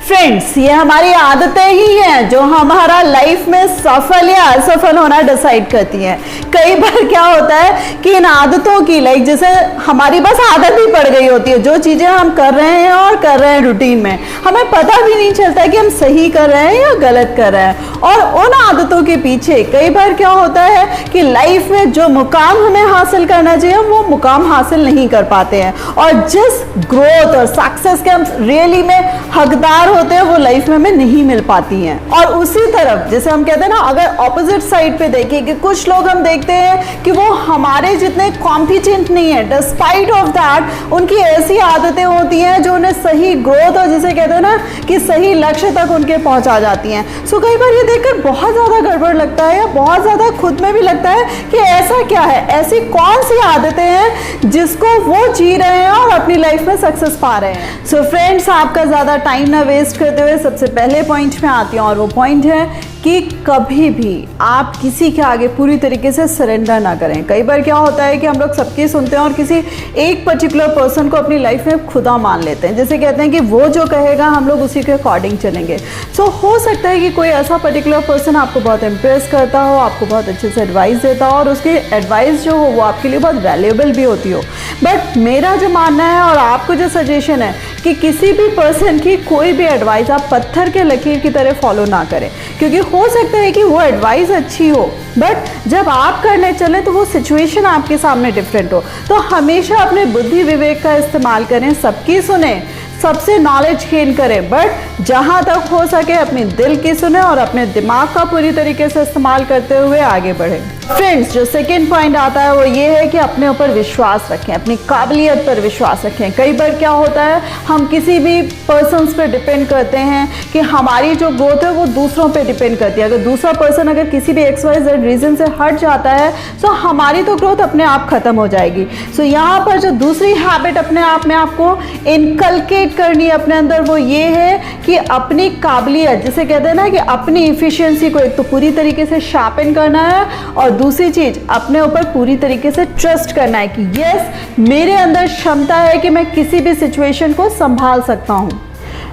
Friends, ये हमारी आदतें ही हैं जो हमारा लाइफ में सफल या असफल होना डिसाइड करती हैं। कई बार क्या होता है कि इन आदतों की जैसे हमारी बस आदत ही पड़ गई होती है, जो चीजें हम कर रहे हैं और कर रहे हैं रूटीन में, हमें पता भी नहीं चलता कि हम सही कर रहे हैं या गलत कर रहे हैं। और उन आदतों के पीछे कई बार क्या होता है कि लाइफ में जो मुकाम हमें हासिल करना चाहिए वो मुकाम हासिल नहीं कर पाते हैं, और जिस ग्रोथ और सक्सेस के हम रियली में हकदार होते हैं वो लाइफ में हमें नहीं मिल पाती हैं। और उसी तरफ जैसे हम कहते हैं ना, अगर ऑपोजिट साइड पे देखें कि कुछ लोग हम देखते हैं कि वो हमारे जितने कॉम्पिटेंट नहीं है, डिस्पाइट ऑफ दैट उनकी ऐसी आदतें होती हैं जो उन्हें सही ग्रोथ और जिसे कहते हैं ना कि सही लक्ष्य तक उनके पहुंचा जाती हैं। सो कई बार ये देखकर बहुत ज़्यादा गड़बड़ लगता है या बहुत ज़्यादा खुद में भी लगता है कि ऐसा क्या है, ऐसी कौन सी आदतें हैं जिसको वो जी रहे हैं और अपनी लाइफ में सक्सेस पा रहे हैं। सो फ्रेंड्स, आपका ज़्यादा टाइम ना वेस्ट करते हुए सबसे पहले पॉइंट में आती हूँ, और वो पॉइंट है कि कभी भी आप किसी के आगे पूरी तरीके से सरेंडर ना करें। कई बार क्या होता है कि हम लोग सबकी सुनते हैं और किसी एक पर्टिकुलर पर्सन को अपनी लाइफ में खुदा मान लेते हैं, जैसे कहते हैं कि वो जो कहेगा हम लोग उसी के अकॉर्डिंग चलेंगे। सो हो सकता है कि कोई ऐसा पर्टिकुलर पर्सन आपको बहुत इम्प्रेस करता हो, आपको बहुत अच्छे से एडवाइस देता हो, और उसकी एडवाइस जो हो वो आपके लिए बहुत वैल्यूएबल भी होती हो। बट मेरा जो मानना है और आपको जो सजेशन है कि किसी भी पर्सन की कोई भी एडवाइस आप पत्थर के लकीर की तरह फॉलो ना करें, क्योंकि हो सकता है कि वो एडवाइस अच्छी हो बट जब आप करने चलें तो वो सिचुएशन आपके सामने डिफरेंट हो। तो हमेशा अपने बुद्धि विवेक का इस्तेमाल करें, सबकी सुने, सबसे नॉलेज गेन करें, बट जहाँ तक हो सके अपने दिल की सुने और अपने दिमाग का पूरी तरीके से इस्तेमाल करते हुए आगे बढ़ें। फ्रेंड्स, जो सेकेंड पॉइंट आता है वो ये है कि अपने ऊपर विश्वास रखें, अपनी काबिलियत पर विश्वास रखें। कई बार क्या होता है हम किसी भी पर्सन्स पे डिपेंड करते हैं कि हमारी जो ग्रोथ है वो दूसरों पे डिपेंड करती है। अगर दूसरा पर्सन अगर किसी भी XYZ रीज़न से हट जाता है तो हमारी तो ग्रोथ अपने आप ख़त्म हो जाएगी। सो यहाँ पर जो दूसरी हैबिट अपने आप में आपको इनकलकेट करनी है अपने अंदर वो ये है कि अपनी काबिलियत, जिसे कहते हैं ना कि अपनी इफिशियंसी को एक तो पूरी तरीके से शार्पन करना है, और दूसरी चीज अपने ऊपर पूरी तरीके से ट्रस्ट करना है कि यस, मेरे अंदर क्षमता है कि मैं किसी भी सिचुएशन को संभाल सकता हूं।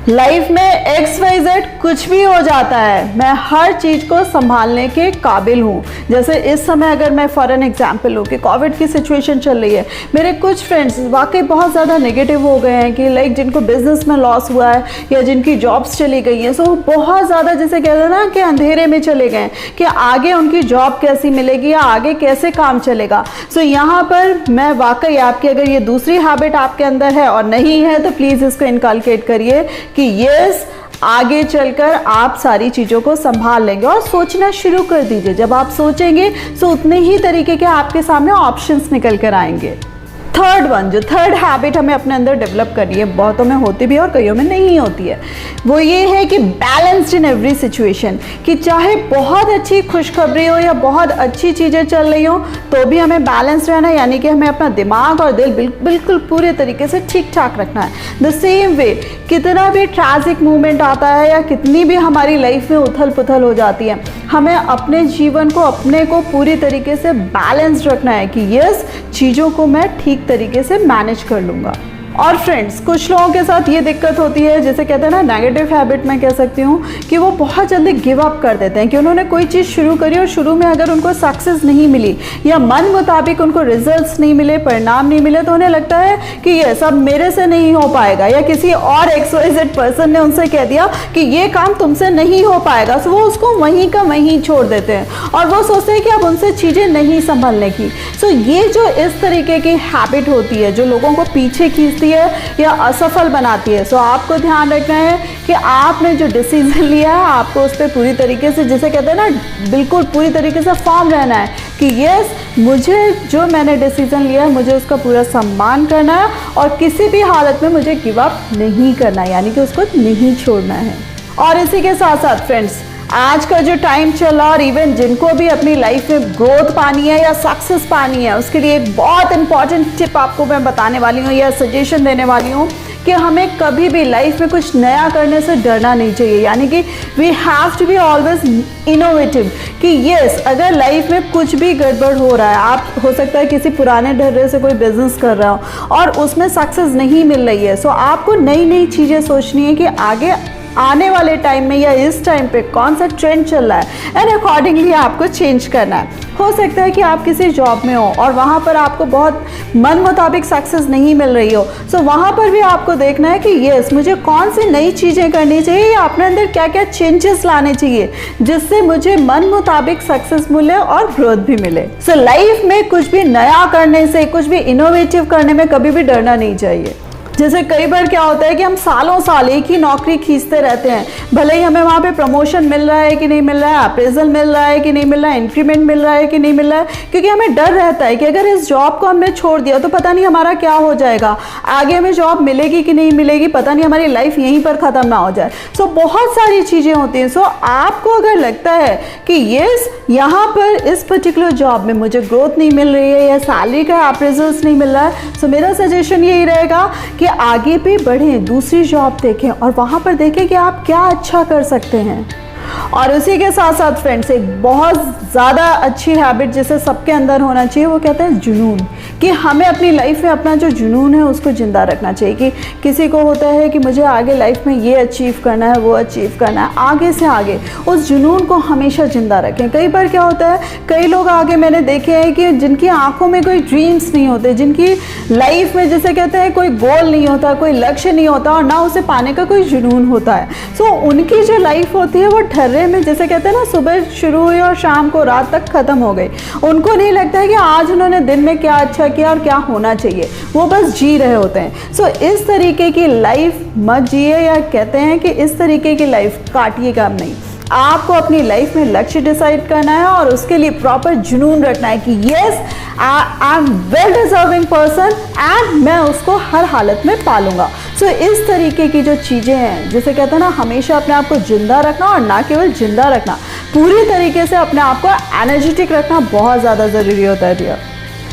लाइफ में XYZ कुछ भी हो जाता है, मैं हर चीज़ को संभालने के काबिल हूँ। जैसे इस समय अगर मैं फॉर एन एग्जाम्पल लूँ कि कोविड की सिचुएशन चल रही है, मेरे कुछ फ्रेंड्स वाकई बहुत ज़्यादा नेगेटिव हो गए हैं कि जिनको बिजनेस में लॉस हुआ है या जिनकी जॉब्स चली गई हैं, सो बहुत ज़्यादा जैसे कहते हैं ना कि अंधेरे में चले गए कि आगे उनकी जॉब कैसी मिलेगी या आगे कैसे काम चलेगा। सो यहाँ पर मैं वाकई आपकी अगर ये दूसरी हैबिट आपके अंदर है और नहीं है तो प्लीज़ इसको इनकलकेट करिए कि यस, आगे चलकर आप सारी चीज़ों को संभाल लेंगे, और सोचना शुरू कर दीजिए। जब आप सोचेंगे तो उतने ही तरीके के आपके सामने ऑप्शंस निकल कर आएंगे। थर्ड हैबिट हमें अपने अंदर डेवलप करनी है, बहुतों में होती भी है और कईयों में नहीं होती है, वो ये है कि बैलेंस्ड इन एवरी सिचुएशन, कि चाहे बहुत अच्छी खुशखबरी हो या बहुत अच्छी चीज़ें चल रही हो तो भी हमें बैलेंस रहना है, यानी कि हमें अपना दिमाग और दिल बिल्कुल पूरे तरीके से ठीक ठाक रखना है। द सेम वे, कितना भी ट्रैजिक मूवमेंट आता है या कितनी भी हमारी लाइफ में उथल पुथल हो जाती है, हमें अपने जीवन को अपने को पूरी तरीके से बैलेंस्ड रखना है कि यस, चीज़ों को मैं ठीक तरीके से मैनेज कर लूँगा। और फ्रेंड्स, कुछ लोगों के साथ ये दिक्कत होती है, जैसे कहते हैं ना नेगेटिव हैबिट, मैं कह सकती हूँ कि वो बहुत जल्दी गिव अप कर देते हैं कि उन्होंने कोई चीज़ शुरू करी और शुरू में अगर उनको सक्सेस नहीं मिली या मन मुताबिक उनको रिजल्ट्स नहीं मिले, परिणाम नहीं मिले, तो उन्हें लगता है कि ये सब मेरे से नहीं हो पाएगा, या किसी और XYZ पर्सन ने उनसे कह दिया कि ये काम तुमसे नहीं हो पाएगा। सो वो उसको वहीं का वहीं छोड़ देते हैं और वो सोचते हैं कि अब उनसे चीज़ें नहीं संभलने की। सो ये जो इस तरीके की हैबिट होती है जो लोगों को पीछे खींचती है या असफल बनाती है, सो आपको ध्यान रखना है कि आपने जो डिसीजन लिया है आपको उस पर पूरी तरीके से, जिसे कहते हैं ना, बिल्कुल पूरी तरीके से फॉर्म रहना है कि यस, मुझे जो मैंने डिसीजन लिया है मुझे उसका पूरा सम्मान करना है और किसी भी हालत में मुझे गिव अप नहीं करना है, यानी कि उसको नहीं छोड़ना है। और इसी के साथ साथ फ्रेंड्स, आज का जो टाइम चल रहा, और इवन जिनको भी अपनी लाइफ में ग्रोथ पानी है या सक्सेस पानी है, उसके लिए एक बहुत इंपॉर्टेंट टिप आपको मैं बताने वाली हूँ या सजेशन देने वाली हूँ कि हमें कभी भी लाइफ में कुछ नया करने से डरना नहीं चाहिए, यानी कि we have to be always innovative. कि यस, अगर लाइफ में कुछ भी गड़बड़ हो रहा है, आप हो सकता है किसी पुराने ढर्रे से कोई बिजनेस कर रहा हो और उसमें सक्सेस नहीं मिल रही है, सो आपको नई नई चीज़ें सोचनी है कि आगे आने वाले टाइम में या इस टाइम पे कौन सा ट्रेंड चल रहा है एंड अकॉर्डिंगली आपको चेंज करना है। हो सकता है कि आप किसी जॉब में हो और वहाँ पर आपको बहुत मन मुताबिक सक्सेस नहीं मिल रही हो, सो वहाँ पर भी आपको देखना है कि यस मुझे कौन सी नई चीज़ें करनी चाहिए या अपने अंदर क्या क्या चेंजेस लाने चाहिए जिससे मुझे मन मुताबिक सक्सेस मिले और ग्रोथ भी मिले। सो लाइफ में कुछ भी नया करने से, कुछ भी इनोवेटिव करने में कभी भी डरना नहीं चाहिए। जैसे कई बार क्या होता है कि हम सालों साल एक ही नौकरी खींचते रहते हैं, भले ही हमें वहाँ पे प्रमोशन मिल रहा है कि नहीं मिल रहा है, अप्रेजल मिल रहा है कि नहीं मिल रहा है, इंक्रीमेंट मिल रहा है कि नहीं मिल रहा है, क्योंकि हमें डर रहता है कि अगर इस जॉब को हमने छोड़ दिया तो पता नहीं हमारा क्या हो जाएगा, आगे हमें जॉब मिलेगी कि नहीं मिलेगी, पता नहीं हमारी लाइफ यहीं पर ख़त्म ना हो जाए। सो बहुत सारी चीज़ें होती हैं। सो आपको अगर लगता है कि येस यहाँ पर इस पर्टिकुलर जॉब में मुझे ग्रोथ नहीं मिल रही है या सैलरी का अप्रेजल्स नहीं मिल रहा है, सो मेरा सजेशन यही रहेगा कि आगे भी बढ़ें, दूसरी जॉब देखें और वहाँ पर देखें कि आप क्या अच्छा कर सकते हैं। और उसी के साथ साथ फ्रेंड्स एक बहुत ज़्यादा अच्छी हैबिट जिसे सबके अंदर होना चाहिए वो कहते हैं जुनून, कि हमें अपनी लाइफ में अपना जो जुनून है उसको ज़िंदा रखना चाहिए। कि किसी को होता है कि मुझे आगे लाइफ में ये अचीव करना है, वो अचीव करना है, आगे से आगे उस जुनून को हमेशा ज़िंदा रखें। कई बार क्या होता है, कई लोग आगे मैंने देखे हैं कि जिनकी आंखों में कोई ड्रीम्स नहीं होते, जिनकी लाइफ में जैसे कहते हैं कोई गोल नहीं होता, कोई लक्ष्य नहीं होता और ना उसे पाने का कोई जुनून होता है। सो उनकी जो लाइफ होती है वो ठर्रे में, जैसे कहते हैं ना सुबह शुरू हुई और शाम को रात तक ख़त्म हो गई। उनको नहीं लगता है कि आज उन्होंने दिन में क्या अच्छा किया और क्या होना चाहिए, वो बस जी रहे होते हैं। सो इस तरीके की लाइफ मत जिए, या कहते हैं कि इस तरीके की लाइफ काटिए काम नहीं। आपको अपनी लाइफ में लक्ष्य डिसाइड करना है और उसके लिए प्रॉपर जुनून रखना है कि yes I am well deserving person and मैं उसको हर हालत में पालूंगा। सो इस तरीके की जो चीज़ें हैं, जैसे कहते हैं ना हमेशा अपने आप को जिंदा रखना, और ना केवल जिंदा रखना, पूरी तरीके से अपने आप को एनर्जेटिक रखना बहुत ज़्यादा ज़रूरी होता है dear.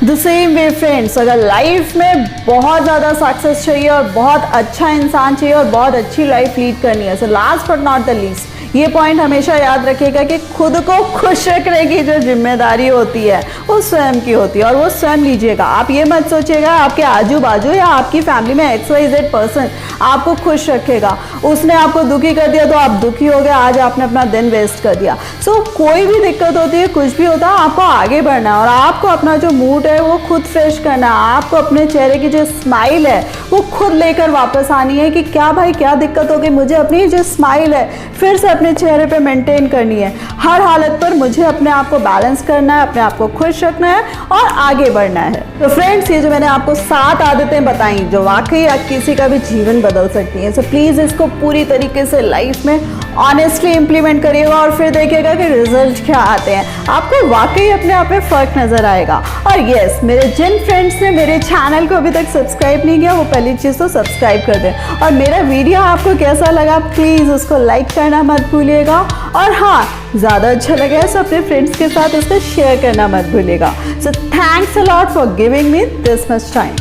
The same way friends, अगर लाइफ में बहुत ज़्यादा सक्सेस चाहिए और बहुत अच्छा इंसान चाहिए और बहुत अच्छी लाइफ लीड करनी है, so last but not the least ये पॉइंट हमेशा याद रखिएगा कि खुद को खुश रखने की जो जिम्मेदारी होती है वो स्वयं की होती है और वो स्वयं लीजिएगा। आप ये मत सोचिएगा आपके आजू बाजू या आपकी फैमिली में XYZ पर्सन आपको खुश रखेगा, उसने आपको दुखी कर दिया तो आप दुखी हो गए, आज आपने अपना दिन वेस्ट कर दिया। सो कोई भी दिक्कत होती है, कुछ भी होता है, आपको आगे बढ़ना है और आपको अपना जो मूड है वो खुद फ्रेश करना है। आपको अपने चेहरे की जो स्माइल है वो खुद लेकर वापस आनी है कि क्या भाई क्या दिक्कत हो गई, मुझे अपनी जो स्माइल है फिर से अपने चेहरे पे मेंटेन करनी है। हर हालत पर मुझे अपने आप को बैलेंस करना है, अपने आप को खुश रखना है और आगे बढ़ना है। तो फ्रेंड्स ये जो मैंने आपको 7 आदतें बताई जो वाकई किसी का भी जीवन बदल सकती हैं, सो प्लीज़ इसको पूरी तरीके से लाइफ में ऑनेस्टली इम्प्लीमेंट करिएगा और फिर देखिएगा कि रिजल्ट क्या आते हैं। आपको वाकई अपने आप में फ़र्क नज़र आएगा। और यस, मेरे जिन फ्रेंड्स ने मेरे चैनल को अभी तक सब्सक्राइब नहीं किया वो पहली चीज़ तो सब्सक्राइब कर दें और मेरा वीडियो आपको कैसा लगा प्लीज़ उसको लाइक करना मत भूलिएगा और हाँ ज़्यादा अच्छा लगा है तो अपने फ्रेंड्स के साथ इसको शेयर करना मत भूलिएगा। So thanks a lot for giving me this much time.